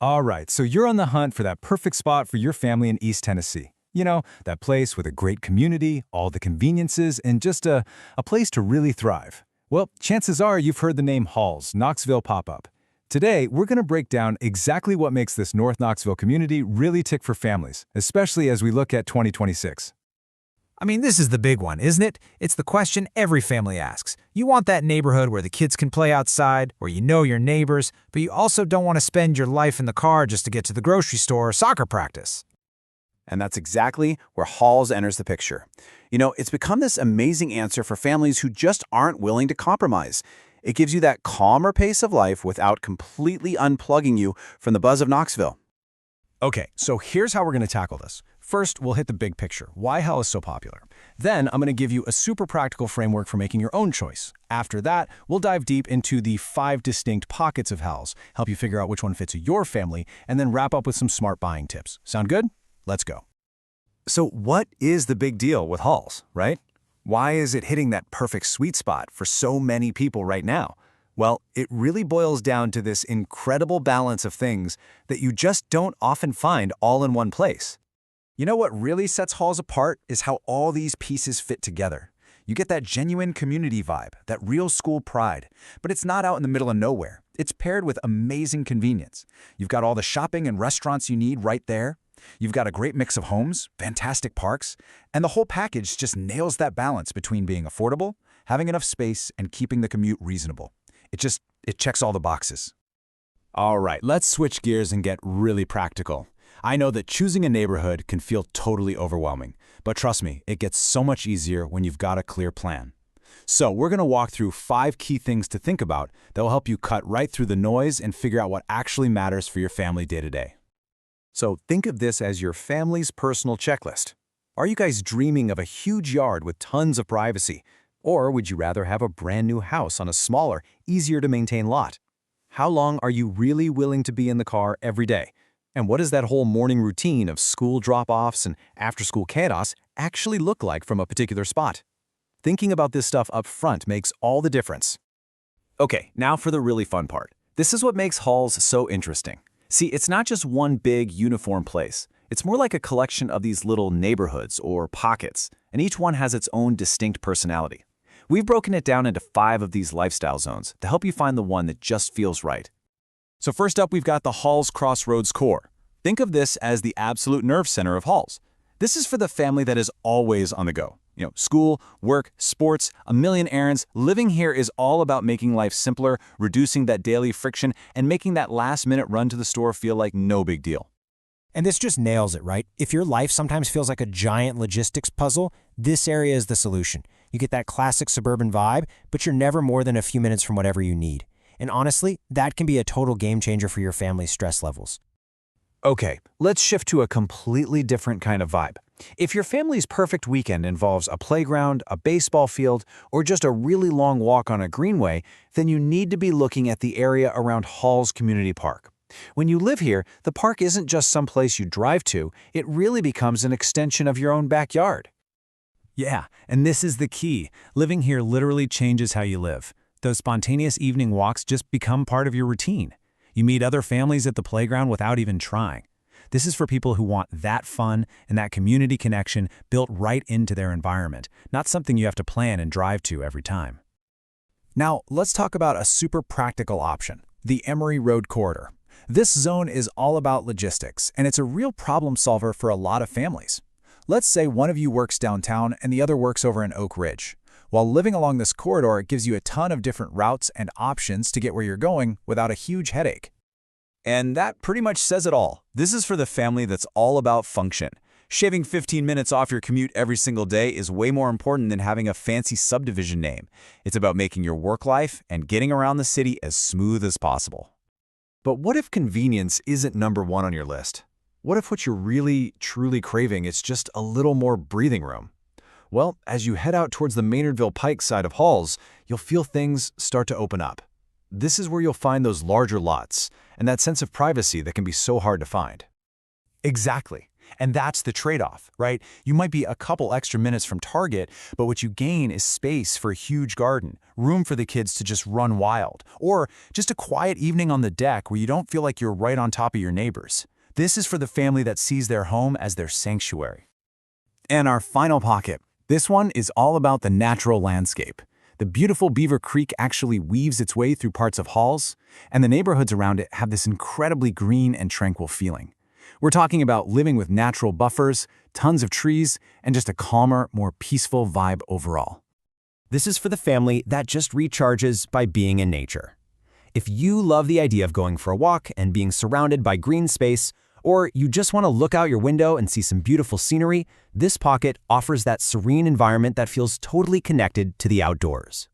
All right, so you're on the hunt for that perfect spot for your family in East Tennessee. You know, that place with a great community, all the conveniences, and just a place to really thrive. Well, chances are you've heard the name Halls, Knoxville pop-up. Today, we're going to break down exactly what makes this North Knoxville community really tick for families, especially as we look at 2026. This is the big one, isn't it? It's the question every family asks. You want that neighborhood where the kids can play outside, where you know your neighbors, but you also don't want to spend your life in the car just to get to the grocery store or soccer practice. And that's exactly where Halls enters the picture. It's become this amazing answer for families who just aren't willing to compromise. It gives you that calmer pace of life without completely unplugging you from the buzz of Knoxville. Okay, so here's how we're going to tackle this. First, we'll hit the big picture, why Hell is so popular. Then, I'm going to give you a super practical framework for making your own choice. After that, we'll dive deep into the 5 distinct pockets of Hells, help you figure out which one fits your family, and then wrap up with some smart buying tips. Sound good? Let's go. So what is the big deal with Halls, right? Why is it hitting that perfect sweet spot for so many people right now? Well, it really boils down to this incredible balance of things that you just don't often find all in one place. You know what really sets Halls apart is how all these pieces fit together. You get that genuine community vibe, that real school pride, but it's not out in the middle of nowhere. It's paired with amazing convenience. You've got all the shopping and restaurants you need right there. You've got a great mix of homes, fantastic parks, and the whole package just nails that balance between being affordable, having enough space, and keeping the commute reasonable. It checks all the boxes. All right, let's switch gears and get really practical. I know that choosing a neighborhood can feel totally overwhelming, but trust me, it gets so much easier when you've got a clear plan. So we're going to walk through 5 key things to think about that will help you cut right through the noise and figure out what actually matters for your family day to day. So think of this as your family's personal checklist. Are you guys dreaming of a huge yard with tons of privacy? Or would you rather have a brand new house on a smaller, easier to maintain lot? How long are you really willing to be in the car every day? And what does that whole morning routine of school drop-offs and after-school chaos actually look like from a particular spot? Thinking about this stuff up front makes all the difference. Okay, now for the really fun part. This is what makes Halls so interesting. See, it's not just one big, uniform place. It's more like a collection of these little neighborhoods or pockets, and each one has its own distinct personality. We've broken it down into 5 of these lifestyle zones to help you find the one that just feels right. So first up, we've got the Halls Crossroads core. Think of this as the absolute nerve center of Halls. This is for the family that is always on the go. School, work, sports, a million errands. Living here is all about making life simpler, reducing that daily friction, and making that last-minute run to the store feel like no big deal. And this just nails it, right? If your life sometimes feels like a giant logistics puzzle, this area is the solution. You get that classic suburban vibe, but you're never more than a few minutes from whatever you need. And honestly, that can be a total game changer for your family's stress levels. Okay, let's shift to a completely different kind of vibe. If your family's perfect weekend involves a playground, a baseball field, or just a really long walk on a greenway, then you need to be looking at the area around Halls Community Park. When you live here, the park isn't just some place you drive to, it really becomes an extension of your own backyard. Yeah, and this is the key. Living here literally changes how you live. Those spontaneous evening walks just become part of your routine. You meet other families at the playground without even trying. This is for people who want that fun and that community connection built right into their environment, not something you have to plan and drive to every time. Now, let's talk about a super practical option, the Emory Road Corridor. This zone is all about logistics, and it's a real problem solver for a lot of families. Let's say one of you works downtown and the other works over in Oak Ridge. While living along this corridor, it gives you a ton of different routes and options to get where you're going without a huge headache. And that pretty much says it all. This is for the family that's all about function. Shaving 15 minutes off your commute every single day is way more important than having a fancy subdivision name. It's about making your work life and getting around the city as smooth as possible. But what if convenience isn't number 1 on your list? What if what you're really, truly craving is just a little more breathing room? Well, as you head out towards the Maynardville Pike side of Halls, you'll feel things start to open up. This is where you'll find those larger lots and that sense of privacy that can be so hard to find. Exactly. And that's the trade-off, right? You might be a couple extra minutes from Target, but what you gain is space for a huge garden, room for the kids to just run wild, or just a quiet evening on the deck where you don't feel like you're right on top of your neighbors. This is for the family that sees their home as their sanctuary. And our final pocket. This one is all about the natural landscape. The beautiful Beaver Creek actually weaves its way through parts of Halls, and the neighborhoods around it have this incredibly green and tranquil feeling. We're talking about living with natural buffers, tons of trees, and just a calmer, more peaceful vibe overall. This is for the family that just recharges by being in nature. If you love the idea of going for a walk and being surrounded by green space, or you just want to look out your window and see some beautiful scenery, this pocket offers that serene environment that feels totally connected to the outdoors.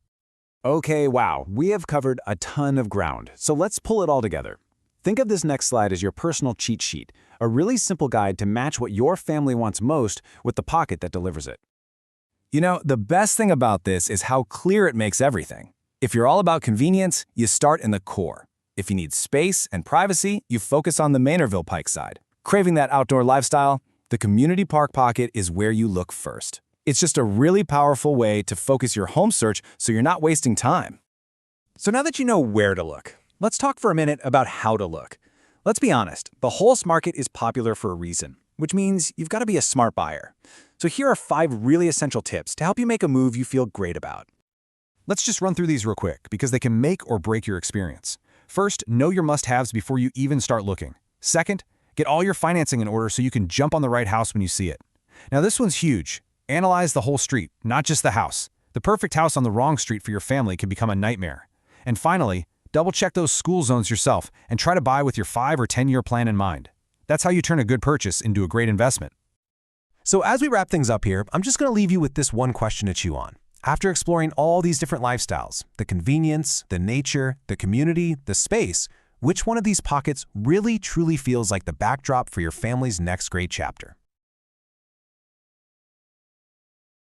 Okay, wow, we have covered a ton of ground, so let's pull it all together. Think of this next slide as your personal cheat sheet, a really simple guide to match what your family wants most with the pocket that delivers it. You know, the best thing about this is how clear it makes everything. If you're all about convenience, you start in the core. If you need space and privacy, you focus on the Maynardville Pike side. Craving that outdoor lifestyle? The Community Park Pocket is where you look first. It's just a really powerful way to focus your home search so you're not wasting time. So now that you know where to look, let's talk for a minute about how to look. Let's be honest, the Halls market is popular for a reason, which means you've got to be a smart buyer. So here are 5 really essential tips to help you make a move you feel great about. Let's just run through these real quick because they can make or break your experience. First, know your must-haves before you even start looking. Second, get all your financing in order so you can jump on the right house when you see it. Now this one's huge. Analyze the whole street, not just the house. The perfect house on the wrong street for your family can become a nightmare. And finally, double-check those school zones yourself and try to buy with your 5 or 10-year plan in mind. That's how you turn a good purchase into a great investment. So as we wrap things up here, I'm just going to leave you with this one question to chew on. After exploring all these different lifestyles, the convenience, the nature, the community, the space, which one of these pockets really truly feels like the backdrop for your family's next great chapter?